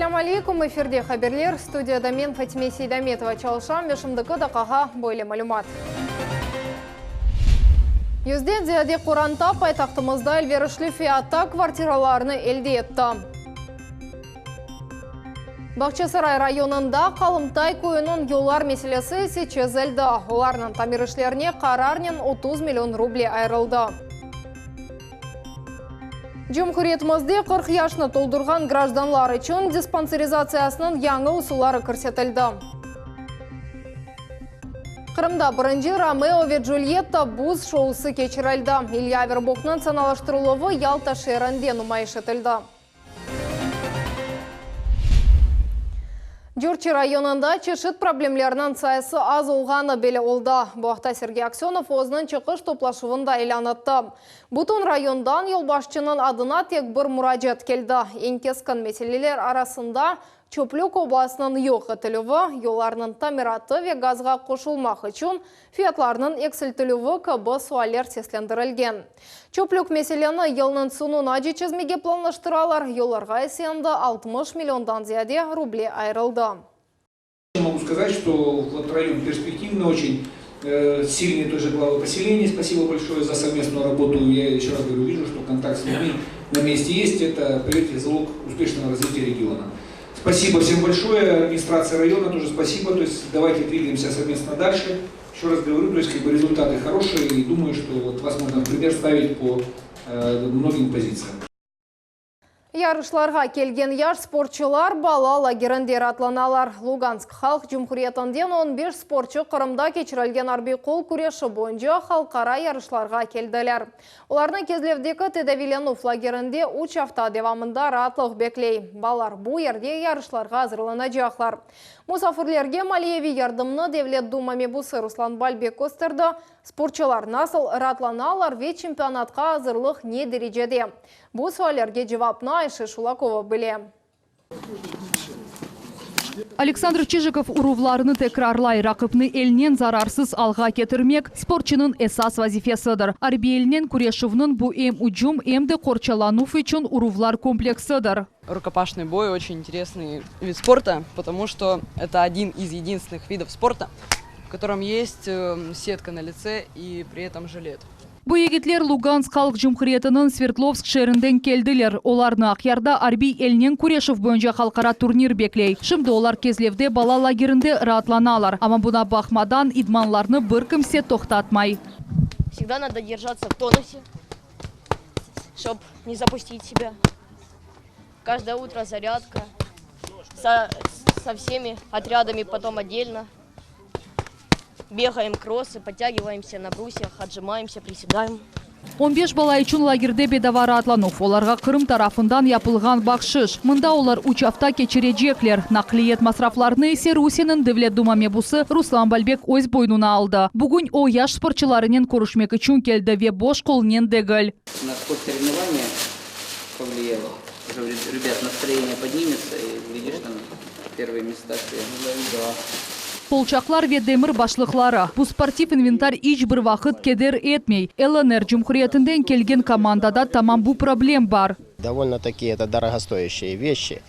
Ассаляму алейкум, эфирде хаберлер, студияда мен Фатиме Сейдаметова чалшам, вешімдікі дақаға бойлы малюмат. Юзден зияде Құранта пайтақтымызда әлверішлі фиатта квартираларыны әлде етті. Бақчасарай районында қалымтай көйінің yollar меселесі сечезілді. Оларның тамирішлеріне қарарнен 30 миллион рубль айрылды. Cumhuriyetimizde 40 yaşını toldurған гражданлар için диспансеризациясының яңы усулары көрсетілді. Қырымда бірінші Ромео ve Джульетта буз шоусы кечірілді. Илья Вербухның саналаштырылуы Ялта шерінде нұмайыш етілді. Джурчи районында чешет проблемлерінің сайысы аз олғаны белі олды. Бұақта Сергей Аксенов өзінің чықыш топлашуында иланытты. Бұтын райондан елбашчының адына тек бір мұражат келді. Ең кескен мәселелер арасында Чөплік обласының йоқ етілуі, yollarının тамираты ве газға қошылмақ үшін фиатларының эксілтілуі кабы суалер сеслендірілген. Чөплік мәселені елінің сұнуына жечізмеге планлаштыралар, yollarға есенді 60 миллиондан зияде рубль айрылды. Могу сказать, что вот район перспективный, очень сильный тоже главы поселения. Спасибо большое за совместную работу. Я еще раз говорю, вижу, что контакт с людьми на месте есть. Это, поверьте, залог успешного развития региона. Спасибо всем большое, администрация района тоже спасибо, то есть давайте двигаемся совместно дальше. Еще раз говорю, то есть результаты хорошие и думаю, что вот вас можно в пример ставить по многим позициям. Ярышларға келген яш спортчылар бала лагерінде ратланалар. Луганск халық Cumhuriyetinden 15 спортчы Қырымда кечірілген арби қол күреші бойынша халқара ярышларға келділер. Оларның кезлевдегі Тедавиленов лагерінде 3 hafta девамында ратлық беклей. Балар бұл ерде ярышларға азырланacaklar. Мұсафырлерге Малиеви ярдымны Девлет Дума мебусы Руслан Бальбек көстірді. Спортчылар насыл ратланалар ве чемпионатқа азырлық не дәрежеде. Бұл суалерге жевапна Айша Шулакова біле. Александр Чижиков урувларыны текрарлай, рақыпны елнен зарарсыз алға кетірмек спортчының esas вазифесыдыр. Арби елнен күрешівнің бұл эм уджум эмді қорчалануф үшін урувлар комплексыдыр. Рукопашный бой очень интересный вид спорта, потому что это один из единственных видов спорта, в котором есть сетка на лице и при этом жилет. Бұл егетлер Луганск халық Cumhuriyeti'nin Свердловск шерінден келділер. Оларны Ақярда арби елнен Күрешев бойынша халқара турнир беклей. Шымды олар кезлевде бала лагерінде ратланалар. Ама бұна бақмадан идманларны бір кімсе тоқтатмай. Всегда надо держаться в тонусе, чтобы не запустить себя. Каждое утро зарядка со всеми отрядами, потом отдельно. Бегаем кроссы, подтягиваемся на брусьях, отжимаемся, приседаем. 15 бала үшін лагерде бедавары атлануф. Оларға Қырым тарафындан япылған бақшыш. Мында олар 3 hafta кечережеклер. Нақлиет масрафларны есе Русияның Девлет Дума мебусы Руслан Бальбек өз бойнуна алды. Бүгін о яш спортчыларының көрішмек үшін келді ве бош қолнен дегіл. На спорт соревнования повлияло. Ребят, настроение поднимется и видишь там первые места. Полчаклар ве демір башлықлары. Бұл спортив инвентарь ич бір вақыт кедер етмей. ЛНР Cumhuriyeti'nden келген командада тамам бұл проблем бар. Довольно-таки это дорогостоящие вещи.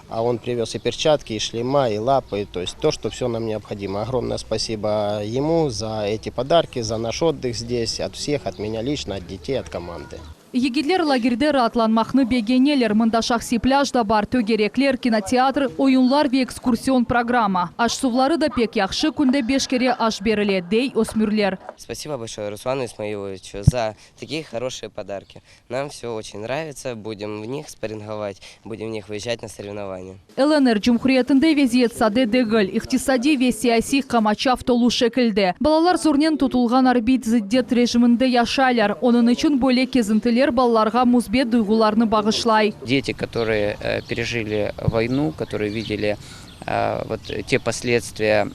А он привез и перчатки, и шлема, и лапы. То есть то, что все нам необходимо. Огромное спасибо ему за эти подарки, за наш отдых здесь. От всех, от меня лично, от детей, от команды. Егетлер лагерде ратланмақны бегенелер. Мында шахси пляжда бар, төгереклер, кинотеатр, ойынлар ве экскурсион программа. Аш сувлары да пек яхшы күнде бешкере аш беріле дей осмюрлер. Спасибо большое Руслану Исмаиловичу за такие хорошие подарки. Нам все очень нравится, будем в них спарринговать, будем в них выезжать на соревнования. ЛНР Cumhuriyeti'nde везет саде дегіл, иқтисади ве сияси қамачав толу шекілді. Балалар зорнен тұтылған арбит зиддет режимінде яшайлар. Оның үшін бөлек кезінтілер балаларға музбет дұйғыларны бағышлай. Дети, которые пережили войну, которые видели вот те последствия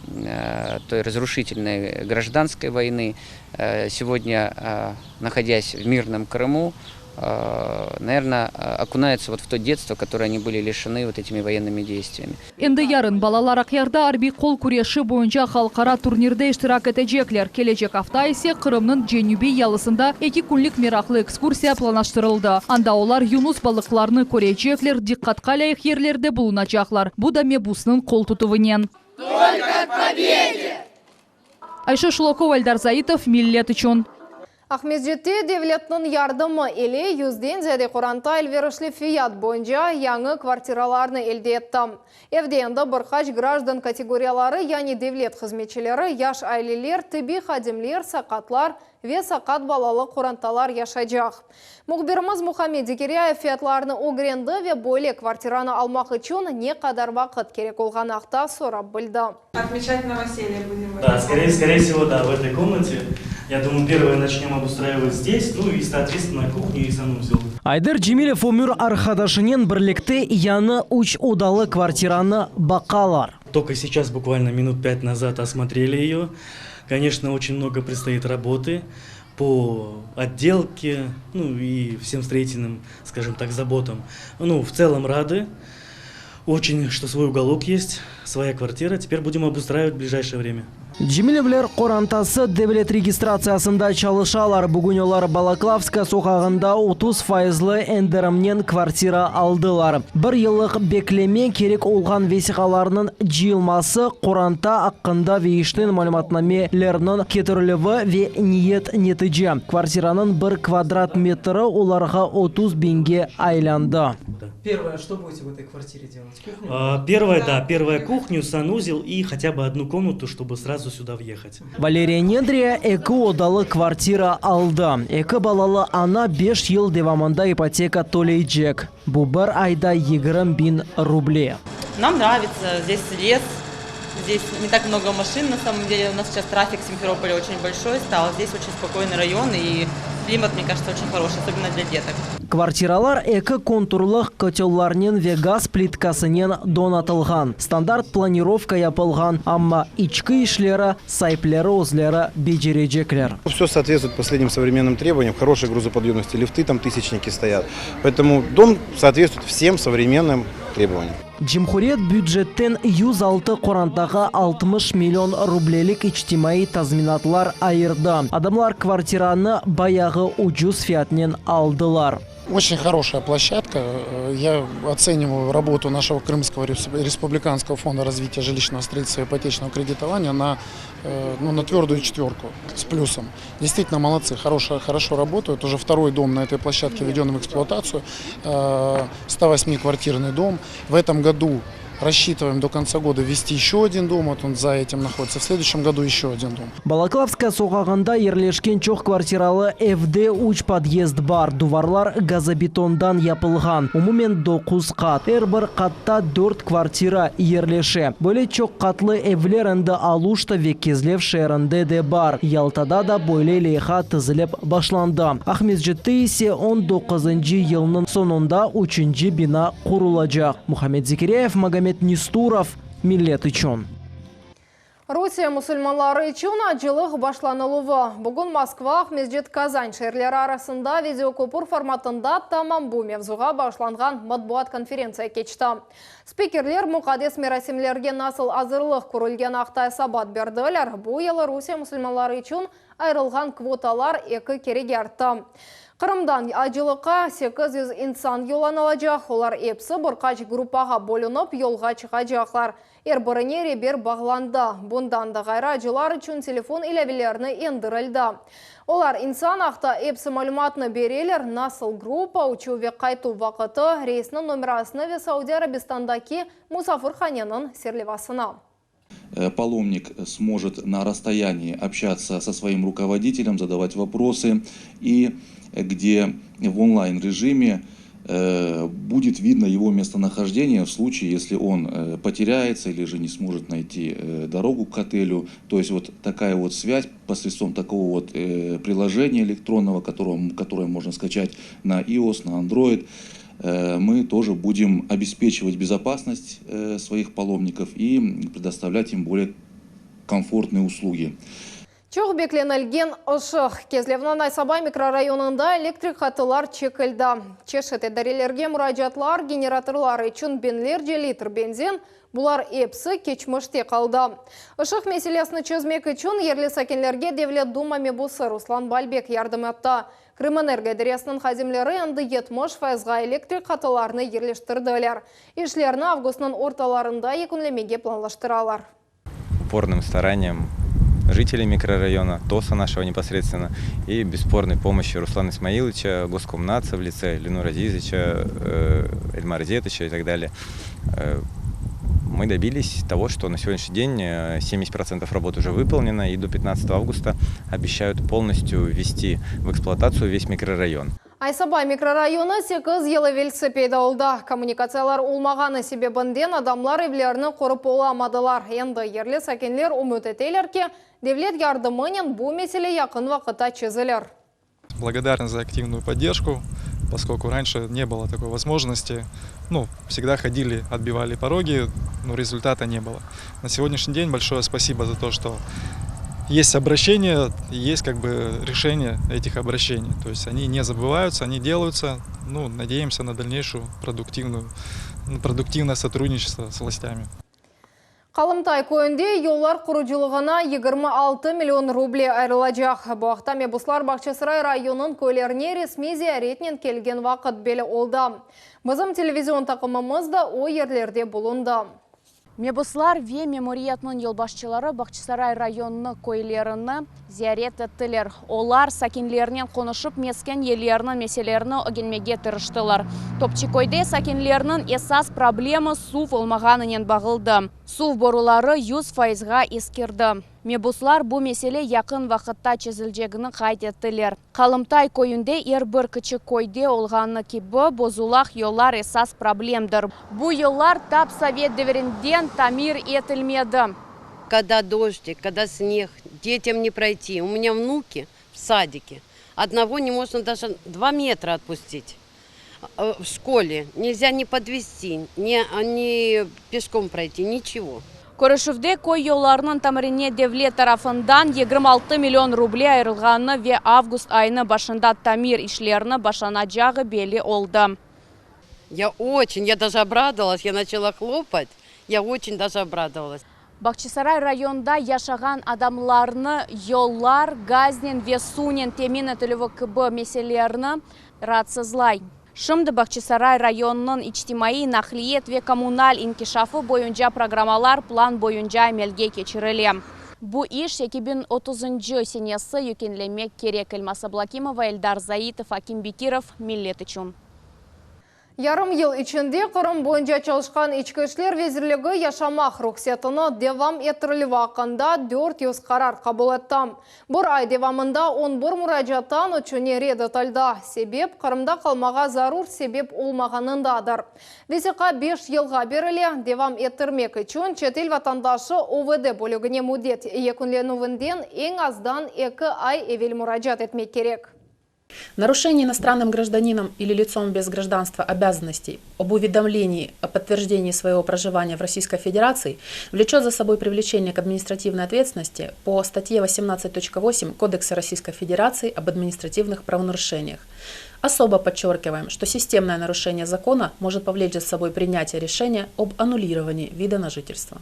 той разрушительной гражданской войны, сегодня, находясь в мирном Крыму, наверное, окунаются вот в то детство, которое они были лишены вот этими военными действиями. Энди ярын балалар акъярда арби кол күреші бойынша халқара турнирде иштирак этежеклер. Келечек hafta ise Kırım'ın Cenübi yalısında 2 günlük meraklı ekskursiya planlaştırıldı. Anda onlar Yunus balıklarını korecekler, dikkatga layık yerlerde bulunacaklar. Bu da mebusның kol tutuvынан. Ayşe Şulakova, Eldar Zaitov, Millet üçün. Ахмеджетте devletinin yardımı ile yüzden zede kuranta elverişli fiyat boyunca yanı kvartiralarını elde etti. Evdeyinde birkaç gраждан kategoriyaları yani devlet hizmetçileri, yaş aileler, tıbbi hadimler, sakatlar ve sakat balalı kurantalar yaşayacak. Muhbirimiz Muhammed Zekeriyaev fiyatlarını öğrendi ve böyle kvartiranı almak için ne kadar vakit gerek olğanaqta sorab bildi. Отмечать новоселье будем. Да, скорее всего, да, в этой комнате. Я думаю, первое начнем обустраивать здесь, ну и, соответственно, кухню и санузел. Айдар Джемилев өмір архадашынен бірлікті яны үш удалы квартираны бақалар. Только сейчас, буквально минут 5 назад, осмотрели ее. Конечно, очень много предстоит работы по отделке, ну и всем строительным, скажем так, заботам. Ну, в целом рады. Очень, что свой уголок есть, своя квартира. Теперь будем обустраивать в ближайшее время. Джемилевлер қорантасы девлет регистрациясында чалышалар. Бүгін олар Балаклавска соқағында 30 файызлы эндерімнен квартира алдылар. Бір еллық беклеме керек олған весиқаларының жиылмасы қоранта аққында вейіштен мәліматнамелерінің кетірілігі ве ниет нетіже. Квартираның 1 квадрат метрі оларға 30 бенге айланды. Первое, что будете в этой квартире делать? Первая кухню, санузел и хотя бы одну комнату, чтобы сразу сюда въехать. Валерия Нендрия экі одалы квартира алды. Экі балалы ана 5 ел девамында ипотека төлейджек. Бұл бір айда 20 000 рублей. Нам нравится, здесь лес, здесь не так много машин на самом деле. У нас сейчас трафик в Симферополе очень большой стал. Здесь очень спокойный район и климат, мне кажется, очень хороший, особенно для деток. Квартиралар экі контурлық котелларнен ве газ плиткасынен донатылған. Стандарт планировка yapılған, амма ичкі ишлері, сайплері өзлері бежережеклер. Все соответствует последним современным требованиям, хорошей грузоподъемности, лифты там тысячники стоят. Поэтому дом соответствует всем современным требованиям. Cumhuriyet büdjetten 106 Qorantaga 60 milyon rubleylik ictimai tazminatlar ayırdı. Adamlar kvartirаны баяғы ucuz fiyatnen aldılar. Очень хорошая площадка. Я оцениваю работу нашего Крымского республиканского фонда развития жилищного строительства и ипотечного кредитования на твердую 4 с плюсом. Действительно молодцы, хорошо работают. Уже второй дом на этой площадке введен в эксплуатацию. 108-квартирный дом. В этом году рассчитываем до конца года ввести еще один дом, вот он за этим находится. В следующем году еще один дом. Балаклавска соқағында ерлешкен чоқ квартиралы FD уч подъезд бар. Дуварлар газобетондан yapılған. Умумен 9 қат. Бір қатта 4 квартира ерлеше. Бөле чоқ қатлы evlerinde алушта ве кезлев шерінде де бар. Ялтада да бөле лейха тізіліп башланды. Ахмеджетте ise 19 yılının sonunda 3. bina kurulacak. Muhammed Zekeriyaev, Магомед Нестуров, Millet üçün. Rusya musulmanları için acılık başlanılığı. Bugün Moskva, Ahmedjet Kazan şehirleri arasında videokopur formatında tamam bu mevzuğa başlanğan matbuat konferensiya keçti. Spikerler muqaddes merasimlerge nasıl hazırlıq көрілген aqta sabat berdiler. Bu yıl Rusya musulmanları için ayrılған kvotalar 2 kere arttı. Kırım'dan acılıqa 800 insan yolanılacaq. Olar hepsi birkaç grupaga bölünüp yolga çıkacaklar. Birine reber bağlandı. Bundan da gayrı acılar için telefon ilevelerini indirildi. Olar insan aqta hepsi malumatını bereler, nasıl grupa uçu ve qaytu vaqıtı, reysinin numarasını ve Saudi Arabistan'daki musafirxanenin serlevasına. Паломник сможет на расстоянии общаться со своим руководителем, задавать вопросы, и где в онлайн-режиме будет видно его местонахождение в случае, если он потеряется или же не сможет найти дорогу к отелю. То есть вот такая вот связь посредством такого вот приложения электронного, которое можно скачать на iOS, на Android. Мы тоже будем обеспечивать безопасность своих паломников и предоставлять им более комфортные услуги. Чоқ бекленілген ұшық. Кезлевнан Айсабай микрорайонында электрик хатылар чекілді. Чешеті дәрелерге мұражатлар, генераторлар үшін бенлер литр бензин, бұлар епсі кечміште қалды. Ұшық меселесіні чөзмек үшін ерлі сәкенлерге Девлет Дума мебусы Руслан Бальбек ярдым етті. Крымэнерго дәресінің хаземлері әнді 70% электрик хатыларыны ерлештірділер. Ишлеріні августның орталарында екінлемеге планлаштыралар. Упорным старанием жителей микрорайона, ТОСа нашего непосредственно, и бесспорной помощи Руслана Исмаиловича, Госкомнадца в лице Ленура Азизовича, Эльмара Зетыча и так далее, мы добились того, что на сегодняшний день 70% работ уже выполнено, и до 15 августа обещают полностью ввести в эксплуатацию весь микрорайон. Айсабай микрорайоны 8 елы велосипеда oldu. Коммуникациялар olmağаны себебінден адамлар evlerini қорып оламадылар. Енді ерлі сәкенлер үміт етелер ке, Девлет ярдымынен бұл меселе якын вақытта чезілер. Благодарен за активную поддержку, поскольку раньше не было такой возможности. Всегда ходили, отбивали пороги, но результата не было. На сегодняшний день большое спасибо за то, что есть обращения, есть решение этих обращений. То есть они не забываются, они делаются. Надеемся на дальнейшее продуктивное сотрудничество с властями. Қалымтай көйінде yollar құруculuğuna 26 миллион рубль айрылacak. Бұақта Мебуслар Бақчасарай районын көйлеріне ресми зияретінен келген вақыт белі олды. Мызым телевизион тақымымыз да о ерлерде болынды. Мебуслар ве мемориятның елбашчылары Бақчасарай районны көйлеріні зиярет еттілер. Олар сәкенлерінен қонышып мескен елерінің меселеріні өгенмеге тырыштылар. Топчикойде сәкенлерінің esas проблемы сув олмағанымен бағылды. Сув борулары 100%-ға ескерді. Мебуслар бұл меселе якын вақытта чезілжегіні қайт еттілер. Қалымтай көйінде бір кічік көйде олғаны кебі бозулақ yollar esas проблемдір. Бұл yollar тап совет дәуірінден тамир етілмеді. Когда дождик, когда снег, детям не пройти. У меня внуки в садике. Одного не можно даже 2 метра отпустить. В школе нельзя ни подвести, ни пешком пройти, ничего. Көрішівде көй yollarının тамырыне Девлет тарafından 26 миллион рубль айрылғаны ве август айыны башында тамир ишлеріні башанacағы белі олды. Я даже обрадовалась, я начала хлопать, я очень даже обрадовалась. Бақчасарай районда яшаған адамларны yollar, газнен ве сунен темин етілігі кібі меселеріні радсызлай. Шымды Бақчасарай районының ичтимаи нахлиет ве коммуналь инкишафы бойынша программалар план бойынша әмелге кечірілі. Бұ иш 2030 сенесі юкенлемек керек. Эльмаса Блакимова, Эльдар Заитов, Аким Бекиров, Миллет үшін. Ярым ел içinde Қырым бойынша çalışkan içki işler vezirligi yaşamak ruhsatını devam ettirili vaqında 400 karar kabul ettim. Bir ay devamında 11 müracaattan üçüne reddetildi. Sebep Kırımda kalmağa zarur sebep olmağınındadır. Vesika 5 yılga berili devam ettirmek için çetil vatandaşı OVD bölügüne müddet yekunlenuvundan en azdan 2 ay evvel müracaat etmek gerek. Нарушение иностранным гражданином или лицом без гражданства обязанностей об уведомлении о подтверждении своего проживания в Российской Федерации влечет за собой привлечение к административной ответственности по статье 18.8 Кодекса Российской Федерации об административных правонарушениях. Особо подчеркиваем, что системное нарушение закона может повлечь за собой принятие решения об аннулировании вида на жительство.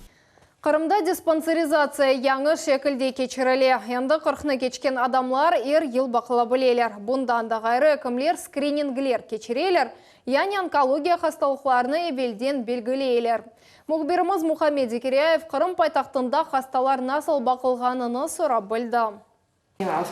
Қырымда диспансеризация яңы шекілде кечірілі. Енді қырқны кечкен адамлар ел бақылы білелер. Бұндан да ғайры әкімлер скрининглер кечірелер, яғни онкология хасталықларыны евелден белгілейлер. Мұғбиріміз Мухаммед Зекиряев Қырым пайтақтында хасталар насыл бақылғаныны сұрап білді.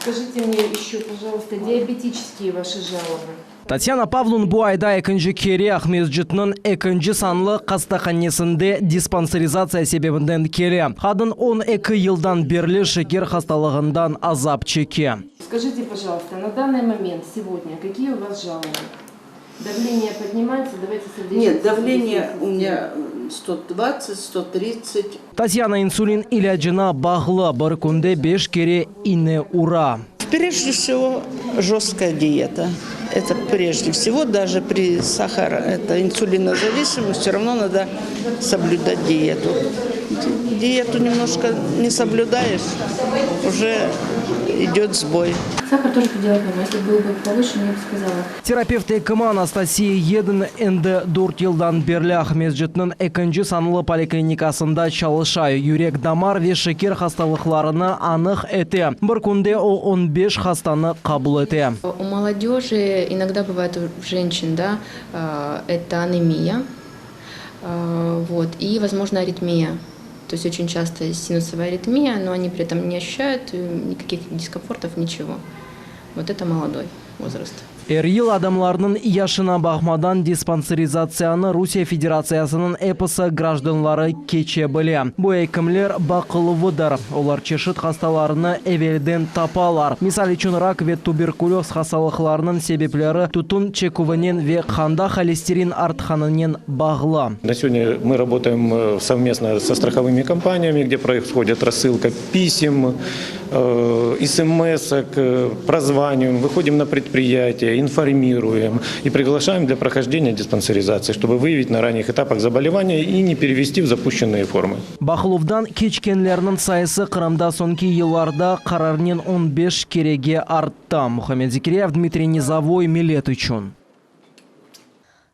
Скажите мне еще, пожалуйста, диабетические ваши жалобы. Татьяна Павлун bu ayda 2. kere Mescid'nin 2. sanlı hastahаnesinde dispanserizasiya sebebinden kere. Kadın 12 yıldan beri şeker hastalığından azap çekiyor. Скажите, пожалуйста, на данный момент, сегодня, какие у вас жалобы? Давление поднимается? Давайте сердечко. Нет, давление у меня 120, 130. Татьяна инсулин ilacına bağlı bir günde 5 kere iğne ura. Прежде всего, жесткая диета. Это прежде всего, даже при инсулинозависимости, все равно надо соблюдать диету. Диету немножко не соблюдаешь, уже идет сбой. Сахар тоже предельно, если был бы повыше, я бы сказала. Терапевт экима Анастасия Един энди 4 жылдан берлі Ахмеджетнің экінші санылы поликлиникасында чалышай. Юрек дамар ве шекер хасталықларыны анық эте. Бір күнде о 15 хастаны қабыл эте. У молодежи иногда бывает у женщин, да, это анемия, вот, и, возможно, аритмия. То есть очень часто синусовая аритмия, но они при этом не ощущают никаких дискомфортов, ничего. Вот это молодой возраст. Ел адамларының яшына бағмадан диспансеризацияны Русия Федерациясының эпосы гражданлары кече біле. Бұл әкімлер бақылывыдыр. Олар чешіт хасталарыны әвелден тапалар. Мисал үшін рак ве туберкулез хасталықларының себеплері тұтын чекуванен ве қанда холестерин артханынен бағылы. На сегодня мы работаем совместно со страховыми компаниями, где происходит рассылка писем, смс-ок, прозваниваем, выходим на предприятия, информируем и приглашаем для прохождения диспансеризации, чтобы выявить на ранних этапах заболевания и не перевести в запущенные формы. Бақылудан кечкенлерінің сайысы Қырымда сонки елларда қарарнен 15 кереге артты. Мухаммед Зикиряев, Дмитрий Низовой, Милет үшін.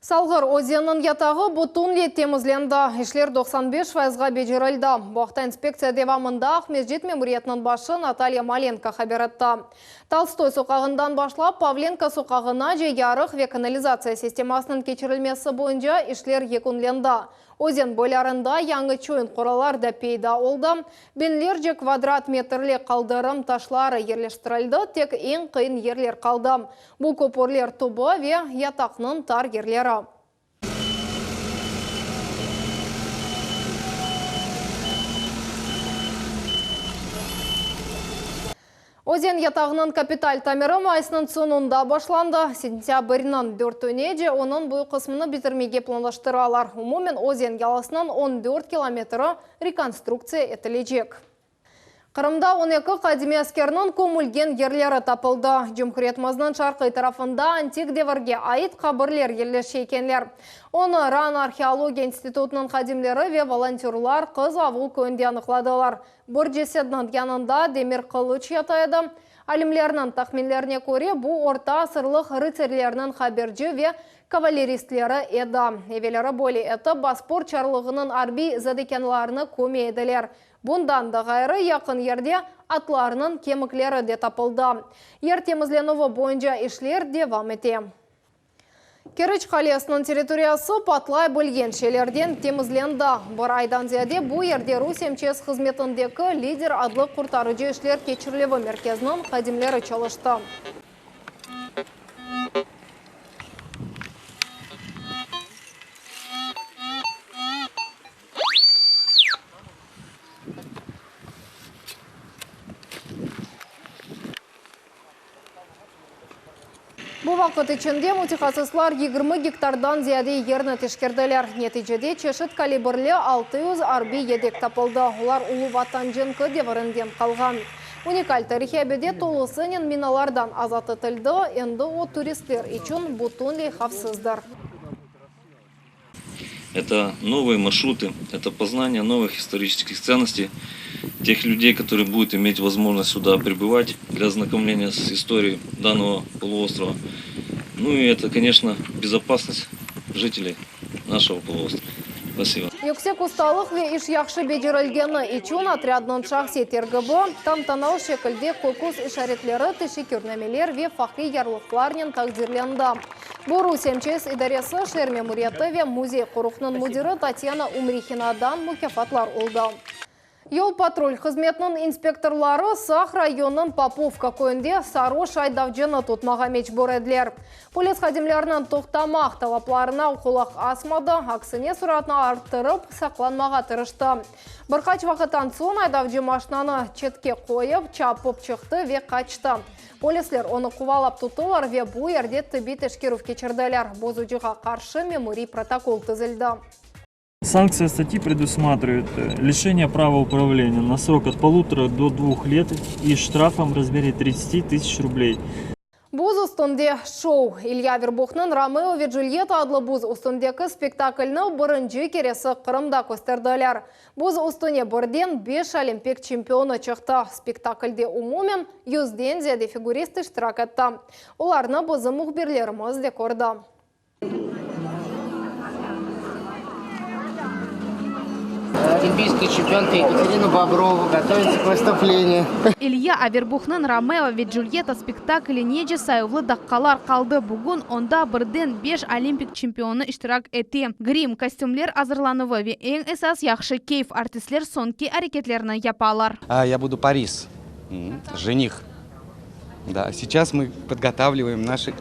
Салғыр өзеннің ятағы бұтын темізленді. Ишлер 95%-ға бежірілді. Бұқта инспекция девамында Ахмеджет мемориятының башы Наталья Маленко хабаратты. Толстой соқағындан башлап Павленко соқағына же ярық ве канализация системасының кечірілмесі бойынша ишлер екінленді. Өзен бойларында яңы чойын қоралар да пейда олды. Бенлер же квадрат метрлі қалдырым ташлары ерлештірілді, тек ең қиын ерлер қалды. Бұл көпірлер тұбы ве ятақның тар ерлері. Өзен ятағының капиталь тамыры майсының сонында башланды. Сентябрьнан 4-өне же оның бұл қысмыны бітірмеге планлаштыралар. Умумен өзен яласынан 14 километрі реконструкция етілежек. Қырымда 12 қадими әскерінің көмілген ерлері тапылды. Жүмкіретмазның шарқы тарафында антик девірге айт қабырлер ерлеші екенлер. Оны Ран археология институтының қадимлері ве волонтерлар қыз авыл көнде анықладылар. Бір жеседнің янында демир қылыч ятайды. Алимлерінің тақминлеріне көре бұл орта асырлық рыцерлерінің хаберджі ве кавалеристлері еді. Евелері болі еті баспор чарлығының арби задекенларыны көме еділер. Бұндан да ғайры яқын ерде атларының кеміклері де тапылды. Ер темізленуі бойынша ішлер девам ете. Керіч қалесінің территориясы патлай білген шелерден темізленді. Бір айдан зияде бұл ерде Русия МЧС қызметіндегі лидер адлы құртарыжы ішлер кечірлеві меркезінің қадимлері çalışты. Бұл вақыт ішінде мутихасыслар 20 гектардан зияде ерні тешкерділер. Нетижеде чешіт калибрлі 600 арби едек тапылды. Олар ұлы ватан жынқы девірінден қалған. Уникаль тарихи әбеде толысынен миналардан азат етілді, енді о туристер үшін бұтынлей хавсыздар. Это новые маршруты, это познание новых исторических ценностей, тех людей, которые будут иметь возможность сюда прибывать для ознакомления с историей данного полуострова. Ну и это, конечно, безопасность жителей нашего полуострова. Спасибо. Yüksek ustalık ve iş yaxşı becerilgeni için отрядның şahsi tergibі, tamtanalı şekilde kokus işaretleri, teşekkürnameler ve fakri yarlıqlarının takdirlendi. Bu Rusya МЧС idaresi şehir memuriyeti ve muzey qoruqның müdiri Tatyana Umrixinadan mükafatlar oldu. Yol patrul қызметінің инспекторлары Сах районының Поповка көйінде сарош айдавжыны тұтмаға мечбор әділер. Полис қадимлерінің тоқтамақ талапларына құлақ асмады, аксыне сұратына арттырып, сақланмаға тырышты. Бірқач вақыттан соң айдавжы машинаны четке қойып, чапып шықты ве қачты. Полислер оны қувалап тұтылар ве бұл ерде тіби тешкерuf кечірділер. Бозуджыға қаршы меморий протокол тізілді. Санкция статьи предусматривает лишение права управления на срок от 1,5 до 2 лет и штрафом в размере 30 тысяч рублей. Буз ұстынде шоу. Илья Вербухнын Ромео и Джульетта адлы буз ұстындекі спектакльні бірінші кересі Қырымда көстерділер. Буз ұстыне бірден 5 олимпик чемпионы чықты. Спектакльде умумен 100-ден зияде фигурист иштирак етті. Оларны бузы мұхберлеріміз де көрді. Олимпийская чемпионка Екатерина Боброва готовится к выступлению. Илья Авербухнын Ромео и Джульетта спектаклі неже сайывлы даққалар қалды. Бүгін онда бірден 5 олимпик чемпионы иштирак етті. Грим, костюмлер азырланывы ве ең эсас яхшы кейф артистлер сонки әрекетлеріні япалар. Я буду Парис, жених. Да, сейчас мы подготавливаем наши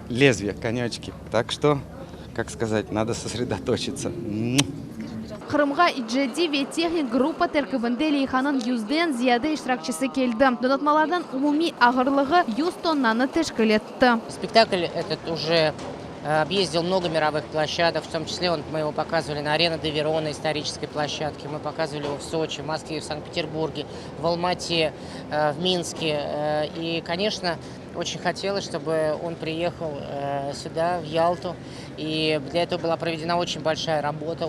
лезвия, конячки. Так что, как сказать, надо сосредоточиться. Қырымға иджеди ве техник группа тәркібінде Лейханын 100-ден зияды иштиракчысы келді. Донатмалардан умуми ағырлығы 100 тоннаны тешкіл етті. Спектакль этот уже объездил много мировых площадок, в том числе мы его показывали на Арена де Верона, исторической площадке. Мы показывали его в Сочи, в Москве, в Санкт-Петербурге, в Алмате, в Минске. И, конечно, очень хотелось, чтобы он приехал сюда, в Ялту. И для этого была проведена очень большая работа.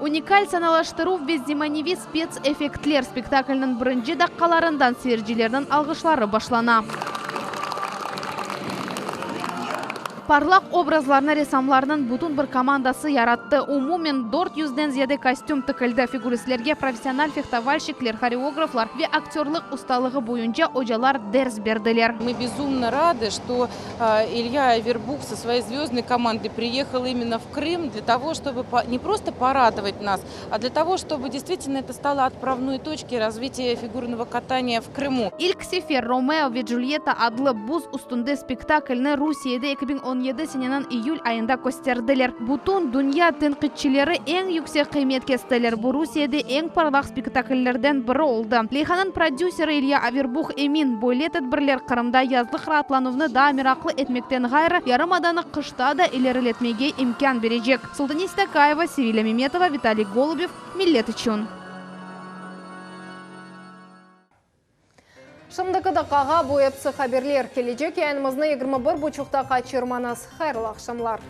Уникаль саналаштыру бездеманеви спецэффектлер спектакльнің бірінші даққаларындан сeyircilerдің алғышлары башлана. Parlaq obrazlarına resamlarının bütün bir komandası yarattı. Umumen 400'den ziyade kostüm tıkıldı. Figuristlerge profesyonel fehtavalщиклер, хореографлар ve aktörlük ustalığı boyunca hocalar ders verdiler. Мы безумно рады, что Илья Авербух со своей звездной командой приехал именно в Крым для того, чтобы не просто порадовать нас, а для того, чтобы действительно это стало отправной точкой развития фигурного катания в Крыму. İlk sefer Romeo ve Julieta adlı buz üstünde spektaklini Rusya'da 2017 senenin iyul ayında gösterdiler. Bütün dünya tenqidçileri en yüksek kıymet kestiler. Bu Rusya'da en parlak spektakllerden biri oldu. Leyhanın prodüseri Илья Авербух emin böyle tedbirler Kırım'da yazlık rahatlanuvunu daha meraklı etmekten gayrı yarımadаны kışta da ileriletmeye imkan verecek. Султани Стакаева, Севиля Меметова, Виталий Голубев, Millet için. Шымдықы дақаға бойыпсы қаберлер келечек яйнымызны 21 бұчықта қачырманыз. Хайырлы ақшамлар.